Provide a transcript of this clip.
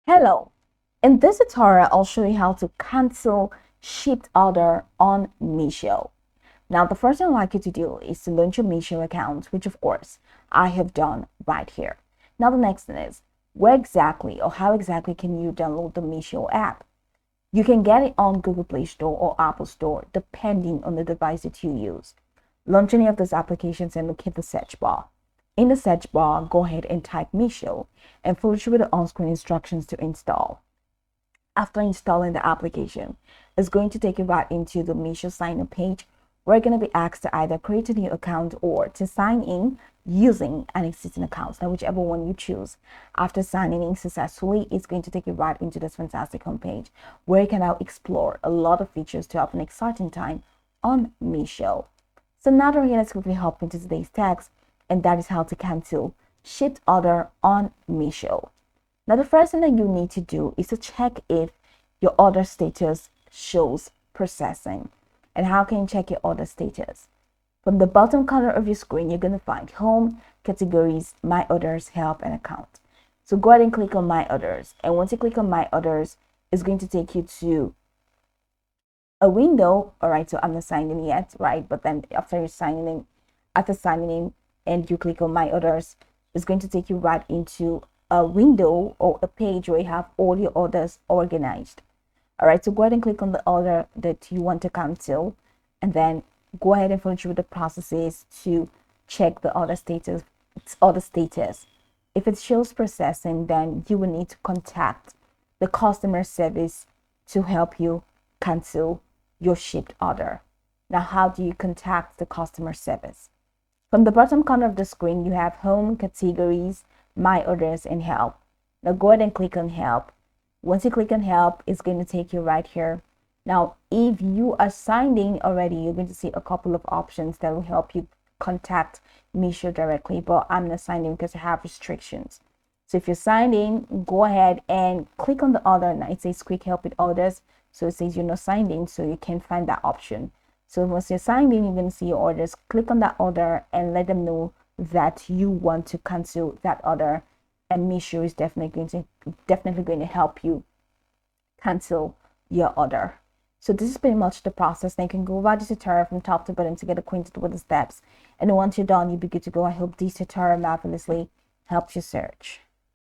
Hello, in this tutorial I'll show you how to cancel shipped order on Meesho. Now the first thing I'd like you to do is to launch your Meesho account, which of course I have done right here. Now the next thing is, where exactly or how exactly can you download the Meesho app? You can get it on Google Play Store or Apple Store depending on the device that you use. Launch any of those applications and locate the search bar. In the search bar, go ahead and type Meesho and follow through the on-screen instructions to install. After installing the application, it's going to take you right into the Meesho sign-up page. We're going to be asked to either create a new account or to sign in using an existing account. Now, whichever one you choose. After signing in successfully, it's going to take you right into this fantastic homepage where you can now explore a lot of features to have an exciting time on Meesho. So now that we're here, let's quickly hop into today's text, and that is how to cancel shipped order on Meesho. Now, the first thing that you need to do is to check if your order status shows processing. And how can you check your order status? From the bottom corner of your screen, you're going to find Home, Categories, My Orders, Help, and Account. So go ahead and click on My Orders. And once you click on My Orders, it's going to take you to a window. All right, so I'm not signed in yet, right? But then after signing in and you click on My Orders, it's going to take you right into a window or a page where you have all your orders organized. All right, so go ahead and click on the order that you want to cancel, and then go ahead and follow through the processes to check the order status. If it shows processing, then you will need to contact the customer service to help you cancel your shipped order. Now, how do you contact the customer service? From the bottom corner of the screen, you have Home, Categories, My Orders, and Help. Now go ahead and click on Help. Once you click on Help, it's going to take you right here. Now, if you are signed in already, you're going to see a couple of options that will help you contact Meesho directly, but I'm not signed in because I have restrictions. So if you're signed in, go ahead and click on the order. Now it says Quick Help with Orders. So it says you're not signed in, so you can't find that option. So once you're signed in, you're going to see your orders. Click on that order and let them know that you want to cancel that order. And Meesho is definitely going to help you cancel your order. So this is pretty much the process. Now you can go over this tutorial from top to bottom to get acquainted with the steps. And once you're done, you'll be good to go. I hope this tutorial marvelously helps you search.